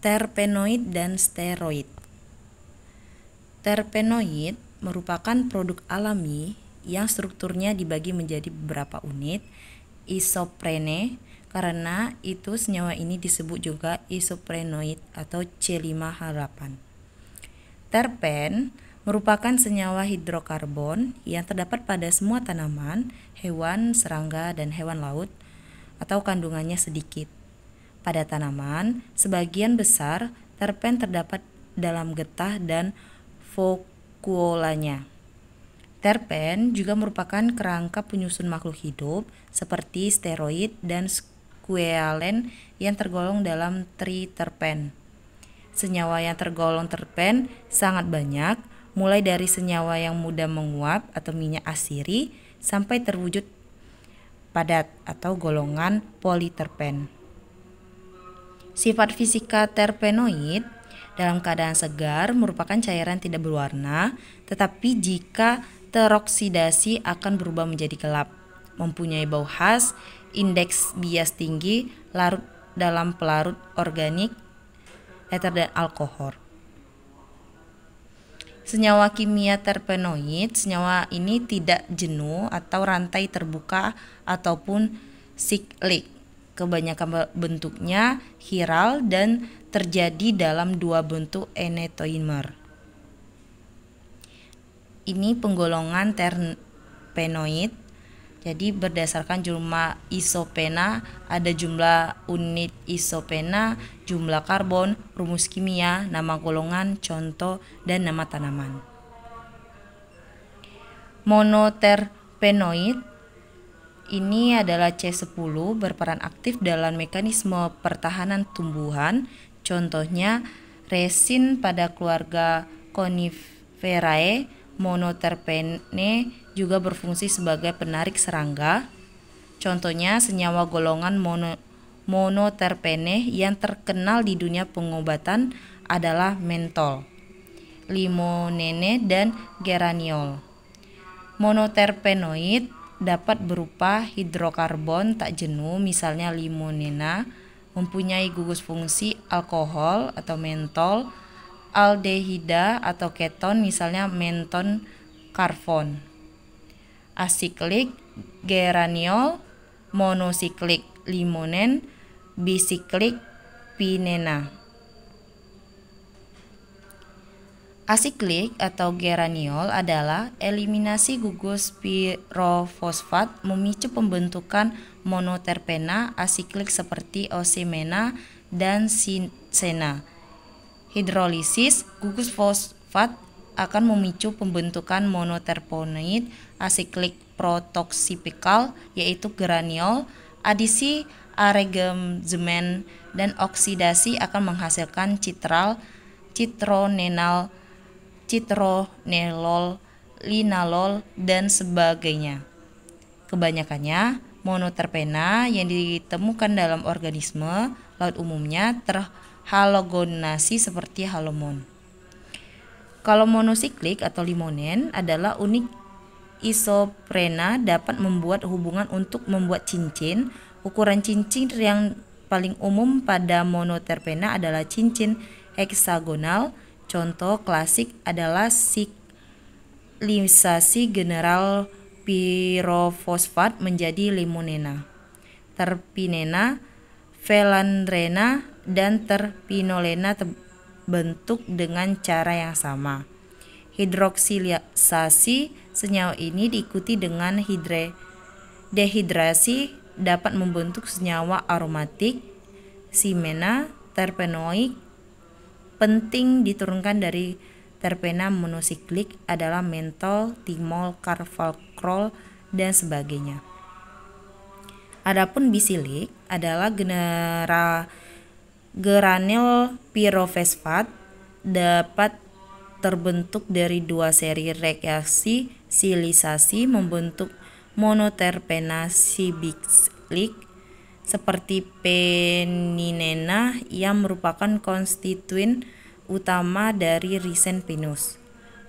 Terpenoid dan steroid. Terpenoid merupakan produk alami yang strukturnya dibagi menjadi beberapa unit isoprene, karena itu senyawa ini disebut juga isoprenoid atau C5H8. Terpen merupakan senyawa hidrokarbon yang terdapat pada semua tanaman, hewan, serangga, dan hewan laut atau kandungannya sedikit. Pada tanaman, sebagian besar terpen terdapat dalam getah dan vakuolanya. Terpen juga merupakan kerangka penyusun makhluk hidup seperti steroid dan squalene yang tergolong dalam triterpen. Senyawa yang tergolong terpen sangat banyak, mulai dari senyawa yang mudah menguap atau minyak asiri sampai terwujud padat atau golongan politerpen. Sifat fisika terpenoid dalam keadaan segar merupakan cairan tidak berwarna, tetapi jika teroksidasi akan berubah menjadi gelap, mempunyai bau khas, indeks bias tinggi, larut dalam pelarut organik, ether dan alkohol. Senyawa kimia terpenoid, senyawa ini tidak jenuh atau rantai terbuka ataupun siklik. Kebanyakan bentuknya chiral dan terjadi dalam dua bentuk enantiomer. Ini penggolongan terpenoid. Jadi berdasarkan jumlah isopena, ada jumlah unit isopena, jumlah karbon, rumus kimia, nama golongan, contoh, dan nama tanaman. Monoterpenoid ini adalah C10, berperan aktif dalam mekanisme pertahanan tumbuhan. Contohnya resin pada keluarga Coniferae. Monoterpene juga berfungsi sebagai penarik serangga. Contohnya senyawa golongan monoterpene yang terkenal di dunia pengobatan adalah mentol, limonene, dan geraniol. Monoterpenoid dapat berupa hidrokarbon tak jenuh, misalnya limonena, mempunyai gugus fungsi alkohol atau mentol, aldehida atau keton, misalnya menton karbon, asiklik geraniol, monosiklik limonen, bisiklik pinena. Asiklik atau geraniol adalah eliminasi gugus pirofosfat memicu pembentukan monoterpena asiklik seperti osemena dan sinsena. Hidrolisis gugus fosfat akan memicu pembentukan monoterpenoid asiklik protoksipikal, yaitu geraniol. Adisi aregzemen dan oksidasi akan menghasilkan citronenal, citronelol, linalol, dan sebagainya. Kebanyakannya monoterpena yang ditemukan dalam organisme laut umumnya terhalogenasi seperti halomon. Kalau monosiklik atau limonen adalah unik isoprena, dapat membuat hubungan untuk membuat cincin. Ukuran cincin yang paling umum pada monoterpena adalah cincin heksagonal. Contoh klasik adalah siklisasi general pirofosfat menjadi limonena, terpinena, velandrena, dan terpinolena terbentuk dengan cara yang sama. Hidroksilisasi senyawa ini diikuti dengan dehidrasi dapat membentuk senyawa aromatik. Simena terpenoid penting diturunkan dari terpena monosiklik adalah mentol, timol, carvalcrol, dan sebagainya. Adapun bisilik adalah geranil pirofosfat, dapat terbentuk dari dua seri reaksi silisasi membentuk monoterpena sibiklik seperti peninena yang merupakan konstituen utama dari risen pinus.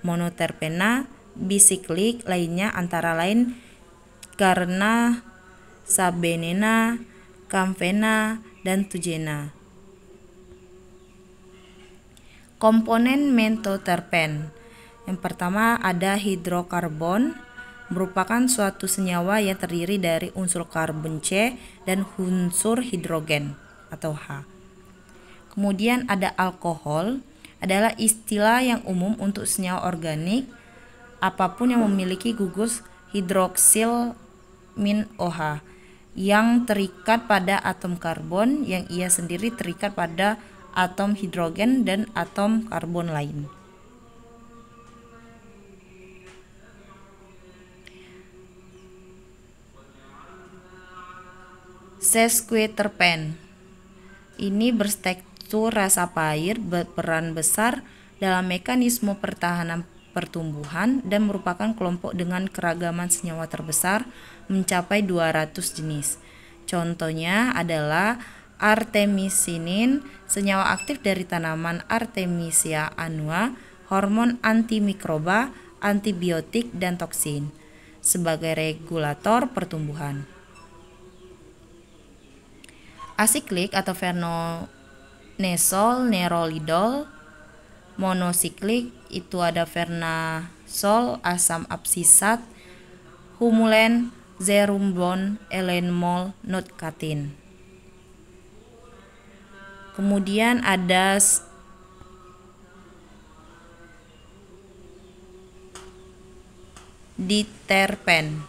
Monoterpena bisiklik lainnya antara lain karena sabenena, camphena, dan tugena. Komponen mentoterpen. Yang pertama ada hidrokarbon, merupakan suatu senyawa yang terdiri dari unsur karbon C dan unsur hidrogen atau H. Kemudian ada alkohol, adalah istilah yang umum untuk senyawa organik apapun yang memiliki gugus hidroksil min OH yang terikat pada atom karbon yang ia sendiri terikat pada atom hidrogen dan atom karbon lain. Sesquiterpen. Ini bertekstur rasa pahit, berperan besar dalam mekanisme pertahanan pertumbuhan dan merupakan kelompok dengan keragaman senyawa terbesar mencapai 200 jenis. Contohnya adalah artemisinin, senyawa aktif dari tanaman Artemisia annua, hormon antimikroba, antibiotik, dan toksin sebagai regulator pertumbuhan. Asiklik atau vernonesol, nerolidol. Monosiklik itu ada vernasol, asam absisat, humulen, zerumbon, elenmol, notkatin. Kemudian ada diterpen.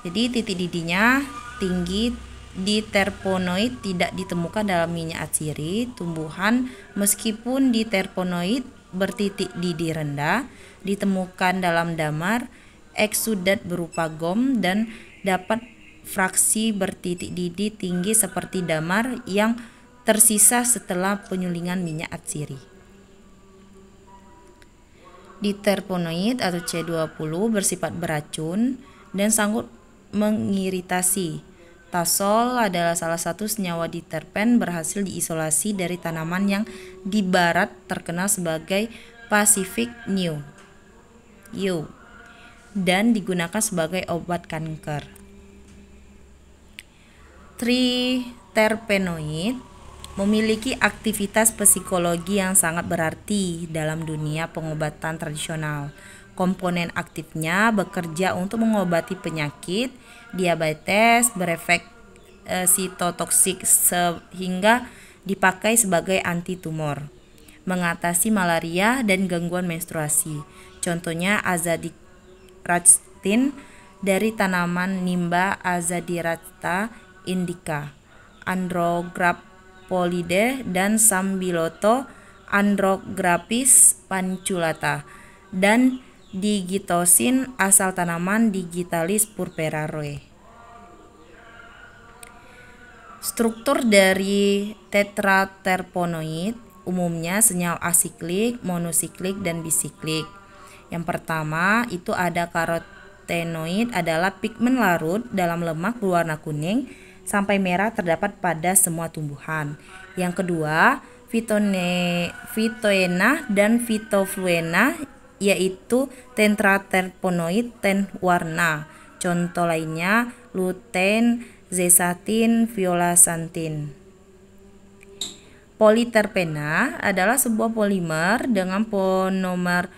Jadi titik didihnya tinggi. Diterpenoid tidak ditemukan dalam minyak atsiri tumbuhan, meskipun diterpenoid bertitik didih rendah ditemukan dalam damar, eksudat berupa gom, dan dapat fraksi bertitik didih tinggi seperti damar yang tersisa setelah penyulingan minyak atsiri. Diterpenoid atau C20 bersifat beracun dan sanggup mengiritasi. Tasol adalah salah satu senyawa diterpen berhasil diisolasi dari tanaman yang di barat terkenal sebagai Pacific Yew dan digunakan sebagai obat kanker. Triterpenoid memiliki aktivitas psikologi yang sangat berarti dalam dunia pengobatan tradisional. Komponen aktifnya bekerja untuk mengobati penyakit, diabetes, berefek sitotoksik sehingga dipakai sebagai anti tumor, mengatasi malaria dan gangguan menstruasi. Contohnya azadirachtin dari tanaman Nimba azadirachta indica, Andrograpolidae dan Sambiloto Andrographis panculata, dan digitosin asal tanaman Digitalis purpura Roe. Struktur dari tetraterpenoid umumnya senyawa asiklik, monosiklik, dan bisiklik. Yang pertama itu ada karotenoid, adalah pigmen larut dalam lemak berwarna kuning sampai merah terdapat pada semua tumbuhan. Yang kedua phytoena dan phytofluena, yaitu tetraterpenoid ten warna. Contoh lainnya lutein, zeaxanthin, violaxanthin. Politerpena adalah sebuah polimer dengan monomer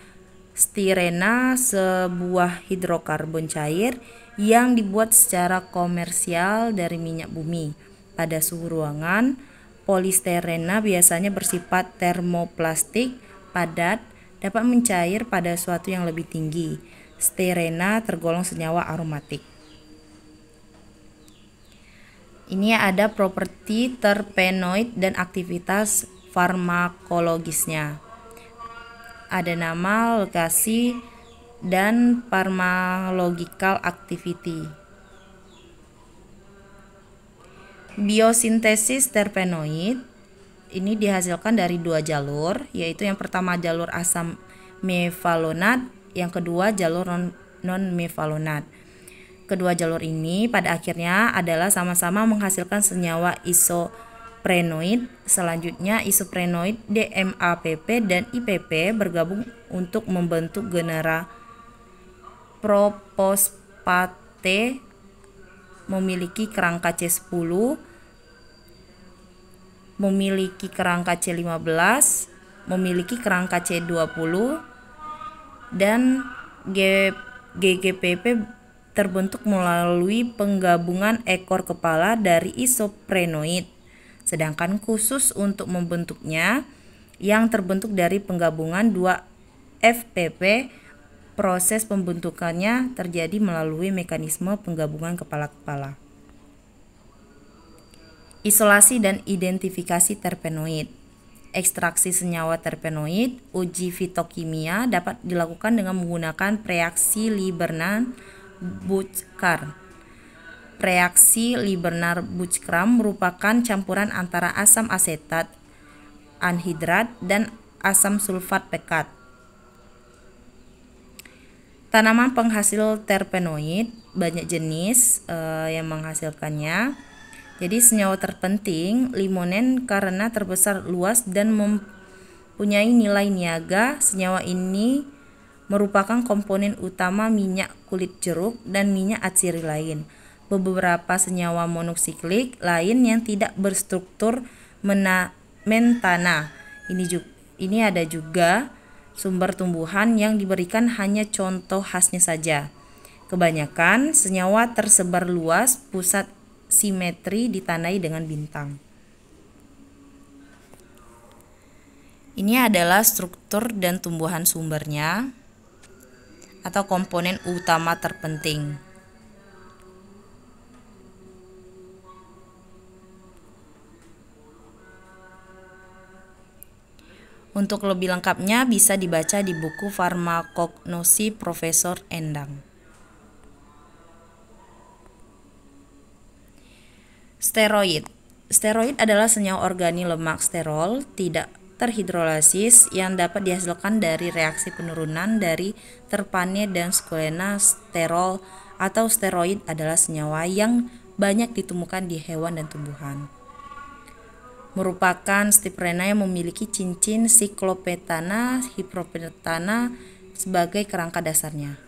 stirena, sebuah hidrokarbon cair yang dibuat secara komersial dari minyak bumi. Pada suhu ruangan, polistirena biasanya bersifat termoplastik, padat, dapat mencair pada suatu yang lebih tinggi. Stirena tergolong senyawa aromatik. Ini ada properti terpenoid dan aktivitas farmakologisnya. Ada nama, lokasi, dan pharmacological activity. Biosintesis terpenoid ini dihasilkan dari dua jalur, yaitu yang pertama jalur asam mevalonat, yang kedua jalur non-mevalonat. Kedua jalur ini pada akhirnya adalah sama-sama menghasilkan senyawa isoprenoid. Selanjutnya isoprenoid DMAPP dan IPP bergabung untuk membentuk genera propospate memiliki kerangka C10 memiliki kerangka C15, memiliki kerangka C20, dan GGPP terbentuk melalui penggabungan ekor kepala dari isoprenoid. Sedangkan khusus untuk membentuknya yang terbentuk dari penggabungan 2 FPP, proses pembentukannya terjadi melalui mekanisme penggabungan kepala-kepala. Isolasi dan identifikasi terpenoid. Ekstraksi senyawa terpenoid, uji fitokimia dapat dilakukan dengan menggunakan reaksi Lieberman-Buchkram. Reaksi Lieberman-Buchkram merupakan campuran antara asam asetat anhidrat dan asam sulfat pekat. Tanaman penghasil terpenoid banyak jenis yang menghasilkannya. Jadi senyawa terpenting limonen karena terbesar luas dan mempunyai nilai niaga. Senyawa ini merupakan komponen utama minyak kulit jeruk dan minyak atsiri lain. Beberapa senyawa monoksiklik lain yang tidak berstruktur mentana. Ini ada juga sumber tumbuhan yang diberikan hanya contoh khasnya saja. Kebanyakan senyawa tersebar luas, pusat simetri ditandai dengan bintang. Ini adalah struktur dan tumbuhan sumbernya atau komponen utama terpenting. Untuk lebih lengkapnya bisa dibaca di buku Farmakognosi Profesor Endang. Steroid. Steroid adalah senyawa organik lemak sterol tidak terhidrolisis yang dapat dihasilkan dari reaksi penurunan dari terpane dan squalene. Sterol atau steroid adalah senyawa yang banyak ditemukan di hewan dan tumbuhan. Merupakan stiprena yang memiliki cincin siklopentana hipropentana sebagai kerangka dasarnya.